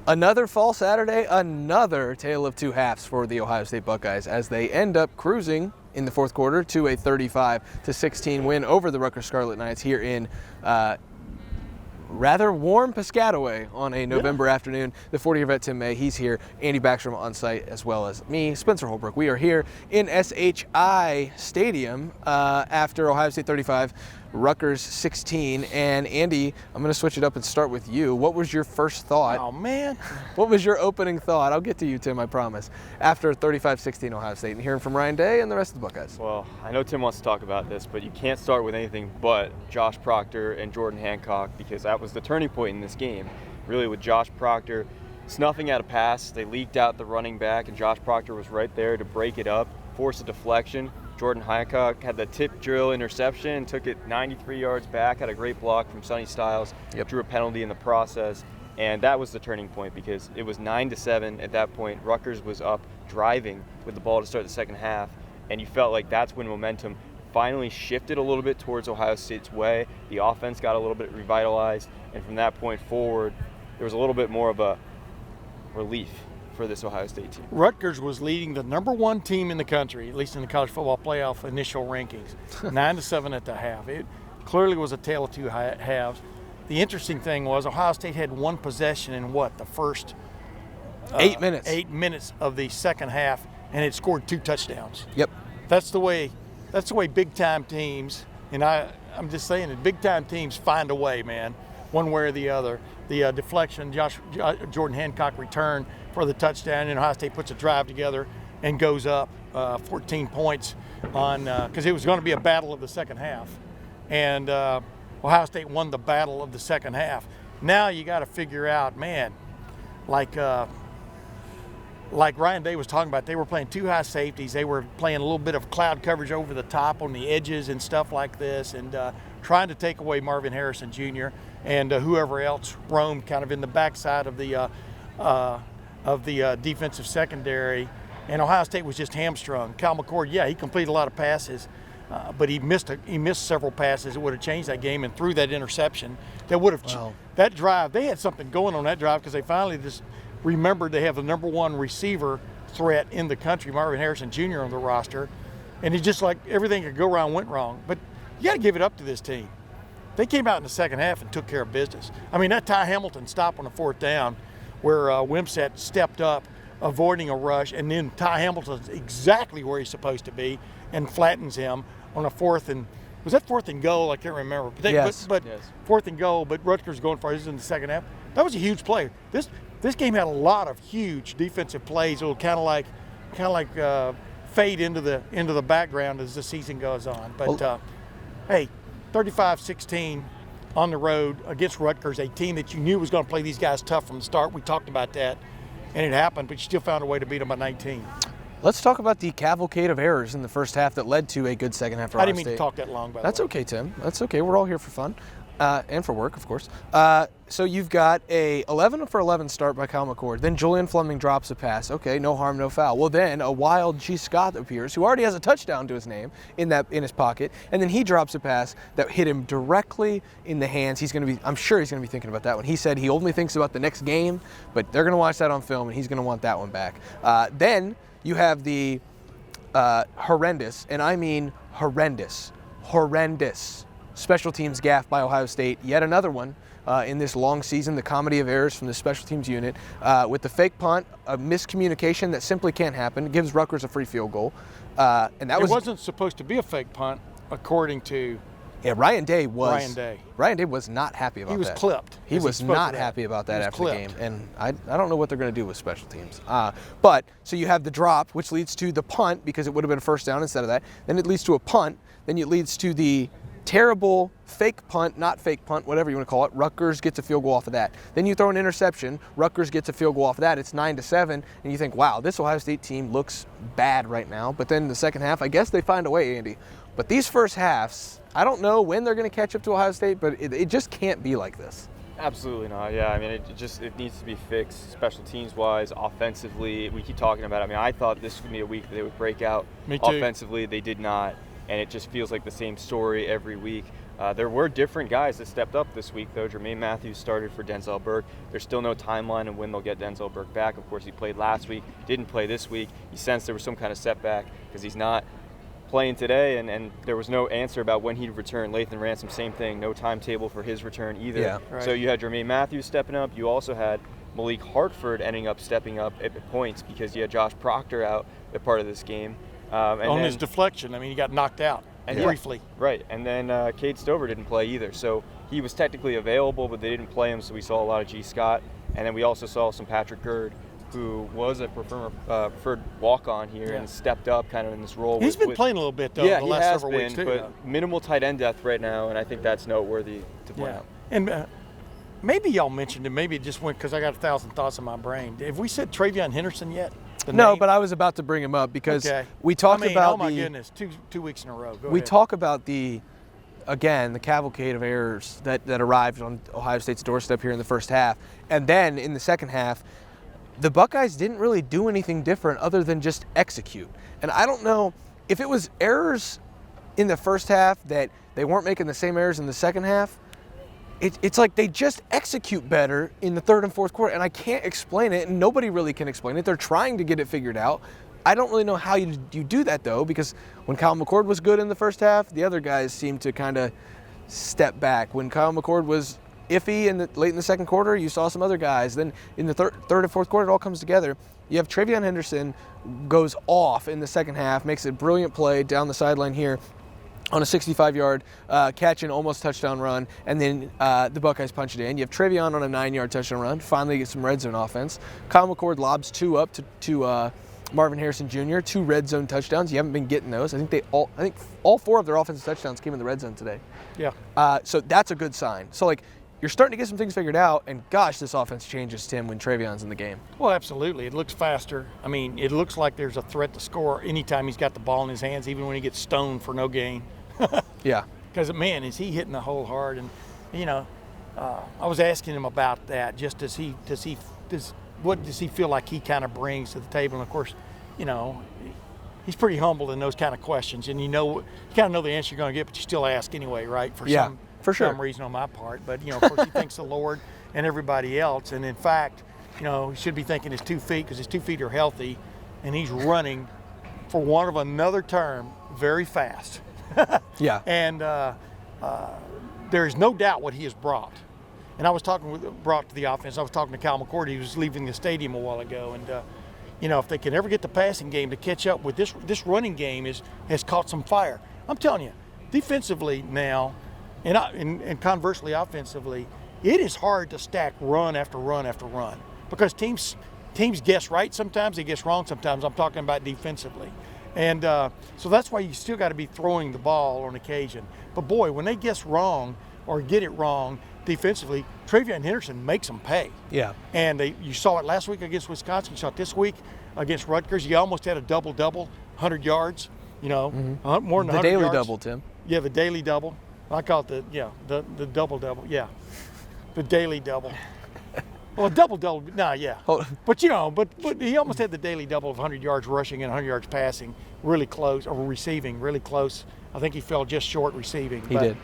Another fall Saturday, another tale of two halves for the Ohio State Buckeyes as they end up cruising in the fourth quarter to a 35-16 win over the Rutgers Scarlet Knights here in rather warm Piscataway on a November afternoon. The 40-year vet Tim May, he's here. Andy Backstrom on site, as well as me, Spencer Holbrook. We are here in SHI Stadium after Ohio State 35, Rutgers 16. And Andy, I'm going to switch it up and start with you. What was your first thought? Oh, man. What was your opening thought? I'll get to you, Tim, I promise. After 35-16 Ohio State, and hearing from Ryan Day and the rest of the Buckeyes. Well, I know Tim wants to talk about this, but you can't start with anything but Josh Proctor and Jordan Hancock, because that was the turning point in this game. Really, with Josh Proctor snuffing out a pass, they leaked out the running back, and Josh Proctor was right there to break it up, force a deflection. Jordan Hancock had the tip drill interception, took it 93 yards back, had a great block from Sonny Styles, drew a penalty in the process, and that was the turning point because it was 9-7 at that point. Rutgers was up driving with the ball to start the second half, and you felt like that's when momentum finally shifted a little bit towards Ohio State's way. The offense got a little bit revitalized, and from that point forward, there was a little bit more of a relief for this Ohio State team. Rutgers was leading the #1 team in the country, at least in the college football playoff initial rankings, 9-7 at the half. It clearly was a tale of two halves. The interesting thing was Ohio State had one possession in the first 8 minutes. 8 minutes of the second half, and it scored 2 touchdowns. Yep. That's the way big time teams, and I'm just saying that big time teams find a way, man, one way or the other. The deflection, Jordan Hancock return for the touchdown, and Ohio State puts a drive together and goes up 14 points on because it was going to be a battle of the second half, and Ohio State won the battle of the second half. Now you got to figure out, man, like Ryan Day was talking about, they were playing 2 high safeties. They were playing a little bit of cloud coverage over the top on the edges and stuff like this, and trying to take away Marvin Harrison Jr. and whoever else roamed kind of in the backside of the defensive secondary. And Ohio State was just hamstrung. Kyle McCord, he completed a lot of passes, but he missed several passes that would have changed that game, and threw that interception that would have that drive. They had something going on that drive because they finally just remembered they have the #1 receiver threat in the country, Marvin Harrison Jr. on the roster, and it's just like everything could go wrong went wrong. But you got to give it up to this team. They came out in the second half and took care of business. I mean, that Ty Hamilton stop on the 4th down where Wimsatt stepped up, avoiding a rush, and then Ty Hamilton's exactly where he's supposed to be and flattens him on a 4th and – was that 4th and goal? I can't remember. But Yes. 4th and goal, but Rutgers going for it. This is in the second half. That was a huge play. This game had a lot of huge defensive plays. It'll kind of like fade into the background as the season goes on. But hey, 35-16 on the road against Rutgers, a team that you knew was going to play these guys tough from the start. We talked about that, and it happened, but you still found a way to beat them by 19. Let's talk about the cavalcade of errors in the first half that led to a good second half for Ohio State. I didn't mean to talk that long, by the way. That's okay, Tim. That's okay. We're all here for fun and for work, of course. So you've got a 11 for 11 start by Kyle McCord. Then Julian Fleming drops a pass. Okay, no harm, no foul. Well, then a wild G. Scott appears, who already has a touchdown to his name in his pocket, and then he drops a pass that hit him directly in the hands. I'm sure he's going to be thinking about that one. He said he only thinks about the next game, but they're going to watch that on film, and he's going to want that one back. Then you have the horrendous, and I mean horrendous special teams gaffe by Ohio State. Yet another one in this long season, the comedy of errors from the special teams unit, with the fake punt, a miscommunication that simply can't happen. It gives Rutgers a free field goal. And that wasn't supposed to be a fake punt, according to Ryan Day was not happy about that. He was clipped. He was not happy about that after the game. And I don't know what they're going to do with special teams. But so you have the drop, which leads to the punt, because it would have been a first down instead of that. Then it leads to a punt. Then it leads to the terrible fake punt, not fake punt, whatever you want to call it. Rutgers gets a field goal off of that. Then you throw an interception. Rutgers gets a field goal off of that. It's 9-7, and you think, wow, this Ohio State team looks bad right now. But then the second half, I guess they find a way, Andy. But these first halves, I don't know when they're going to catch up to Ohio State, but it just can't be like this. Absolutely not. Yeah, I mean, it needs to be fixed, special teams wise, offensively. We keep talking about it. I mean, I thought this would be a week that they would break out. Me too. Offensively, they did not. And it just feels like the same story every week. There were different guys that stepped up this week, though. Jermaine Matthews started for Denzel Burke. There's still no timeline on when they'll get Denzel Burke back. Of course, he played last week, didn't play this week. He sensed there was some kind of setback because he's not playing today, and there was no answer about when he'd return. Lathan Ransom, same thing, no timetable for his return either. Yeah, right. So you had Jermaine Matthews stepping up. You also had Malik Hartford ending up stepping up at points because you had Josh Proctor out at part of this game. On his deflection, I mean, he got knocked out briefly. Right, and then Cade Stover didn't play either. So he was technically available, but they didn't play him, so we saw a lot of G. Scott. And then we also saw some Patrick Gerd, who was a preferred walk-on here and stepped up kind of in this role. He's been playing a little bit, though, the last several weeks, too. But minimal tight end depth right now, and I think that's noteworthy to point out. And maybe y'all mentioned it. Maybe it just went because I got 1,000 thoughts in my brain. Have we said TreVeyon Henderson yet? No, but I was about to bring him up because we talked about oh my goodness, two weeks in a row. We talk about the cavalcade of errors that arrived on Ohio State's doorstep here in the first half. And then in the second half, the Buckeyes didn't really do anything different other than just execute. And I don't know if it was errors in the first half that they weren't making the same errors in the second half. It's like they just execute better in the third and fourth quarter, and I can't explain it, and nobody really can explain it. They're trying to get it figured out. I don't really know how you do that, though, because when Kyle McCord was good in the first half, the other guys seemed to kind of step back. When Kyle McCord was iffy late in the second quarter, you saw some other guys. Then in the third and fourth quarter, it all comes together. You have TreVeyon Henderson goes off in the second half, makes a brilliant play down the sideline here on a 65-yard catch and almost touchdown run, and then the Buckeyes punch it in. You have TreVeyon on a 9-yard touchdown run, finally get some red zone offense. Kyle McCord lobs 2 up to Marvin Harrison Jr., 2 red zone touchdowns. You haven't been getting those. I think all 4 of their offensive touchdowns came in the red zone today. Yeah. So that's a good sign. So you're starting to get some things figured out, and gosh, this offense changes, Tim, when TreVeyon's in the game. Well, absolutely. It looks faster. I mean, it looks like there's a threat to score anytime he's got the ball in his hands, even when he gets stoned for no gain. Yeah. Because, man, is he hitting the hole hard. And, I was asking him about that. Just what does he feel like he kind of brings to the table? And, of course, he's pretty humble in those kind of questions. And you kind of know the answer you're going to get, but you still ask anyway, right? For some reason on my part. But, of course, he thanks the Lord and everybody else. And, in fact, he should be thanking his 2 feet because his 2 feet are healthy. And he's running, for want of another term, very fast. Yeah. And there's no doubt what he has brought. And I was brought to the offense. I was talking to Kyle McCord. He was leaving the stadium a while ago. And, if they can ever get the passing game to catch up with this running game has caught some fire. I'm telling you, defensively now, and conversely offensively, it is hard to stack run after run after run because teams guess right sometimes, they guess wrong sometimes. I'm talking about defensively. And so that's why you still got to be throwing the ball on occasion. But, boy, when they guess wrong or get it wrong defensively, TreVeyon Henderson makes them pay. Yeah. And you saw it last week against Wisconsin. You saw it this week against Rutgers. You almost had a double-double, 100 yards, more than 100 yards. The daily double, Tim. Yeah, the daily double. I call it the double-double. Yeah, the daily double. Well, double-double, yeah. But he almost had the daily double of 100 yards rushing and 100 yards passing, really close, or receiving, really close. I think he fell just short receiving. He did.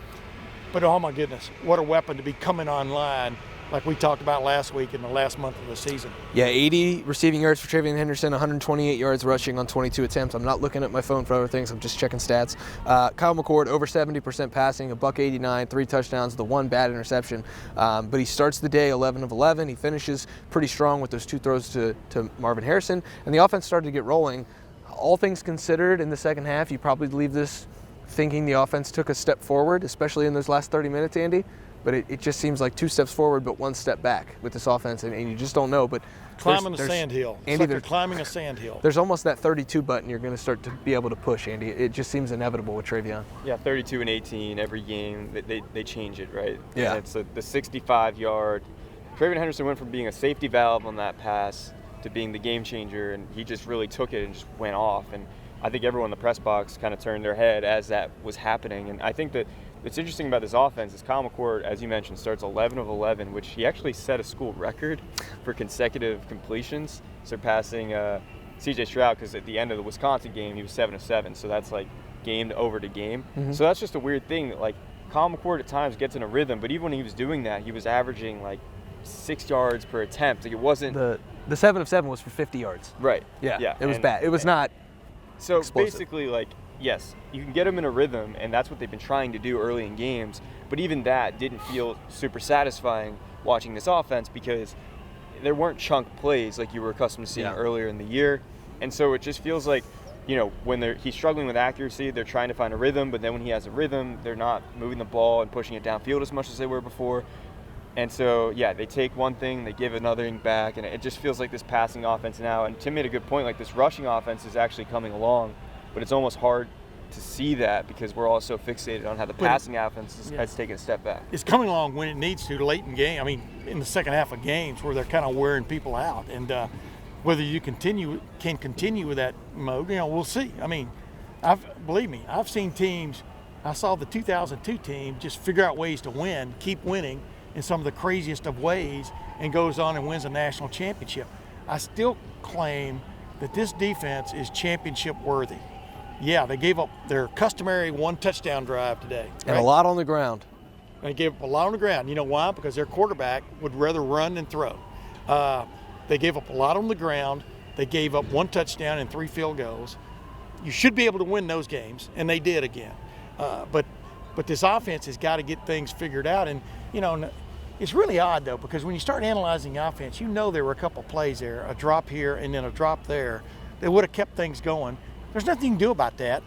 But, oh, my goodness, what a weapon to be coming online like we talked about last week in the last month of the season. Yeah, 80 receiving yards for TreVeyon Henderson, 128 yards rushing on 22 attempts. I'm not looking at my phone for other things. I'm just checking stats. Kyle McCord, over 70% passing, $189, 3 touchdowns, the 1 bad interception. But he starts the day 11 of 11. He finishes pretty strong with those 2 throws to Marvin Harrison. And the offense started to get rolling. All things considered, in the second half, you probably leave this thinking the offense took a step forward, especially in those last 30 minutes, Andy. But it just seems like 2 steps forward but 1 step back with this offense, and you just don't know. But climbing a sand hill. It's like they're climbing a sand hill. There's almost that 32 button you're going to start to be able to push, Andy. It just seems inevitable with TreVeyon. Yeah, 32 and 18 every game. They change it, right? Yeah. And it's the 65-yard. TreVeyon Henderson went from being a safety valve on that pass to being the game changer, and he just really took it and just went off. And I think everyone in the press box kind of turned their head as that was happening. And I think that what's interesting about this offense is Kyle McCord, as you mentioned, starts 11 of 11, which he actually set a school record for consecutive completions, surpassing C.J. Stroud, because at the end of the Wisconsin game, he was 7 of 7. So that's like game over to game. Mm-hmm. So that's just a weird thing. Like, Kyle McCord at times gets in a rhythm, but even when he was doing that, he was averaging like 6 yards per attempt. Like it wasn't the 7 of 7 was for 50 yards. Right. Yeah. It was bad. It was not. So explosive. basically, like, yes, you can get them in a rhythm, and that's what they've been trying to do early in games. But even that didn't feel super satisfying watching this offense because there weren't chunk plays like you were accustomed to seeing earlier in the year. And so it just feels like, when he's struggling with accuracy, they're trying to find a rhythm, but then when he has a rhythm, they're not moving the ball and pushing it downfield as much as they were before. And so, they take one thing, they give another thing back, and it just feels like this passing offense now. And Tim made a good point, like this rushing offense is actually coming along, but it's almost hard to see that because we're all so fixated on how the passing offense has taken a step back. It's coming along when it needs to late in game. I mean, in the second half of games where they're kind of wearing people out. And whether you can continue with that mode, we'll see. I mean, believe me, I've seen teams. I saw the 2002 team just figure out ways to win, keep winning in some of the craziest of ways, and goes on and wins a national championship. I still claim that this defense is championship worthy. Yeah, they gave up their customary 1 touchdown drive today. And a lot on the ground. They gave up a lot on the ground. You know why? Because their quarterback would rather run than throw. They gave up a lot on the ground. They gave up 1 touchdown and 3 field goals. You should be able to win those games, and they did again. But this offense has got to get things figured out. And, it's really odd, though, because when you start analyzing the offense, there were a couple plays there, a drop here and then a drop there, that would have kept things going. There's nothing you can do about that.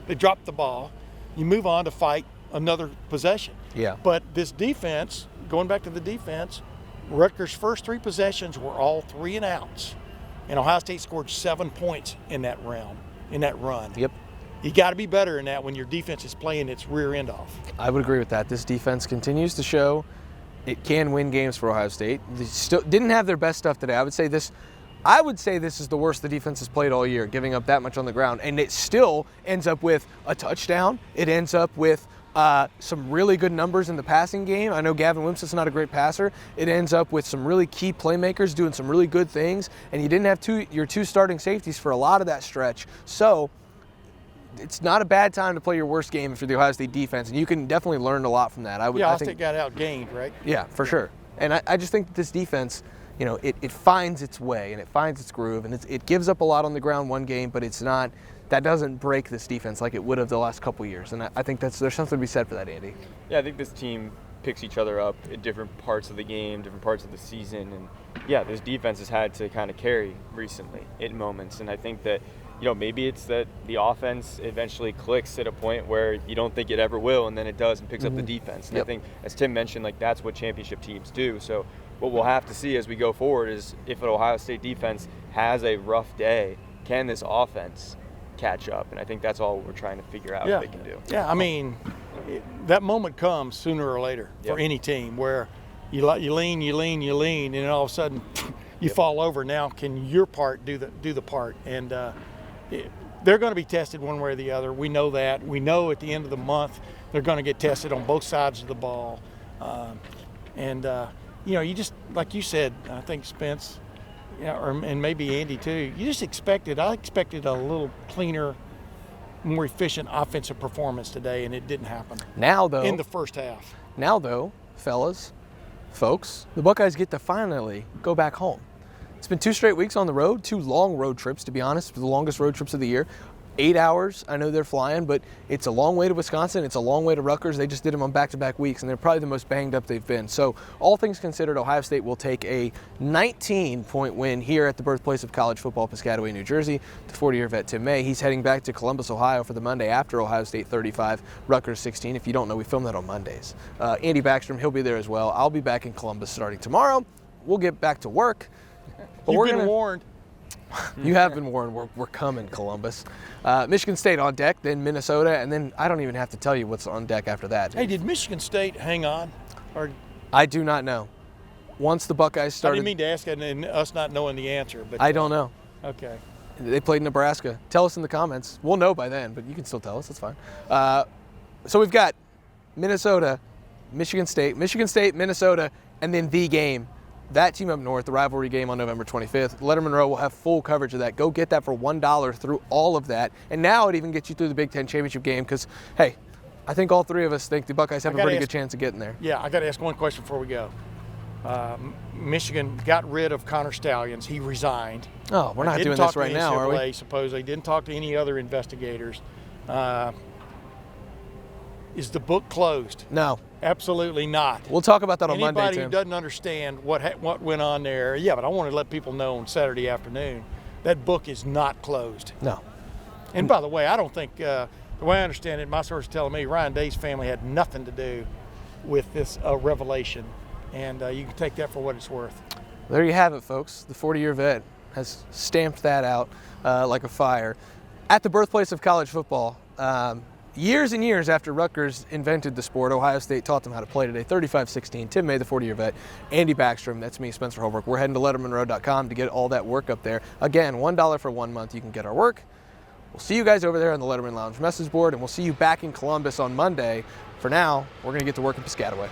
They dropped the ball. You move on to fight another possession. Yeah. But this defense, going back to the defense, Rutgers' first 3 possessions were all 3 and outs. And Ohio State scored 7 points in that run. Yep. You got to be better in that when your defense is playing its rear end off. I would agree with that. This defense continues to show it can win games for Ohio State. They still didn't have their best stuff today. I would say this is the worst the defense has played all year, giving up that much on the ground. And it still ends up with a touchdown. It ends up with some really good numbers in the passing game. I know Gavin Wimsatt's not a great passer. It ends up with some really key playmakers doing some really good things. And you didn't have your 2 starting safeties for a lot of that stretch. So it's not a bad time to play your worst game for the Ohio State defense, and you can definitely learn a lot from that. Ohio State got outgained, right? Yeah, for sure. And I just think that this defense, it finds its way and it finds its groove, and it gives up a lot on the ground one game, but that doesn't break this defense like it would have the last couple years. And I think there's something to be said for that, Andy. Yeah, I think this team picks each other up in different parts of the game, different parts of the season, and this defense has had to kind of carry recently in moments, and I think that maybe it's that the offense eventually clicks at a point where you don't think it ever will, and then it does and picks up the defense. And I think, as Tim mentioned, that's what championship teams do. So what we'll have to see as we go forward is if an Ohio State defense has a rough day, can this offense catch up? And I think that's all we're trying to figure out if they can do. Yeah, I mean, that moment comes sooner or later for any team where you lean, and then all of a sudden you fall over. Now can your part do the part? And they're going to be tested one way or the other. We know that. We know at the end of the month they're going to get tested on both sides of the ball. You just, like you said, I think Spence, and maybe Andy too, I expected a little cleaner, more efficient offensive performance today, and it didn't happen. Now, though, in the first half. Now, though, folks, the Buckeyes get to finally go back home. It's been 2 straight weeks on the road, 2 long road trips, to be honest, the longest road trips of the year. 8 hours, I know they're flying, but it's a long way to Wisconsin, it's a long way to Rutgers. They just did them on back-to-back weeks, and they're probably the most banged up they've been. So all things considered, Ohio State will take a 19-point win here at the birthplace of college football, Piscataway, New Jersey. The 40-year vet Tim May, he's heading back to Columbus, Ohio for the Monday after Ohio State 35, Rutgers 16. If you don't know, we film that on Mondays. Andy Backstrom, he'll be there as well. I'll be back in Columbus starting tomorrow. We'll get back to work. But You've been warned. You have been warned. We're coming, Columbus. Michigan State on deck, then Minnesota, and then I don't even have to tell you what's on deck after that. Hey, did Michigan State hang on? Or I do not know. Once the Buckeyes started... I didn't mean to ask and us not knowing the answer. But I don't know. Okay. They played Nebraska. Tell us in the comments. We'll know by then, but you can still tell us. That's fine. So we've got Minnesota, Michigan State, Minnesota, and then the game. That team up north, the rivalry game on November 25th. Lettermen Row will have full coverage of that. Go get that for $1 through all of that. And now it even gets you through the Big Ten championship game because, hey, I think all three of us think the Buckeyes have a pretty good chance of getting there. Yeah, I got to ask one question before we go. Michigan got rid of Connor Stalions. He resigned. Oh, we're not doing this right now, are we? Supposedly didn't talk to any other investigators. Is the book closed? No. Absolutely not. We'll talk about that on Monday, Anybody Tim. who doesn't understand what went on there, yeah, but I want to let people know on Saturday afternoon that book is not closed. No. And by the way, I don't think, the way I understand it, my source is telling me Ryan Day's family had nothing to do with this revelation. And you can take that for what it's worth. There you have it, folks. The 40-year vet has stamped that out like a fire. At the birthplace of college football, years and years after Rutgers invented the sport, Ohio State taught them how to play today. 35-16. Tim May, the 40-year vet. Andy Backstrom, that's me, Spencer Holbrook. We're heading to lettermenrow.com to get all that work up there. Again, $1 for 1 month. You can get our work. We'll see you guys over there on the Letterman Lounge message board, and we'll see you back in Columbus on Monday. For now, we're going to get to work in Piscataway.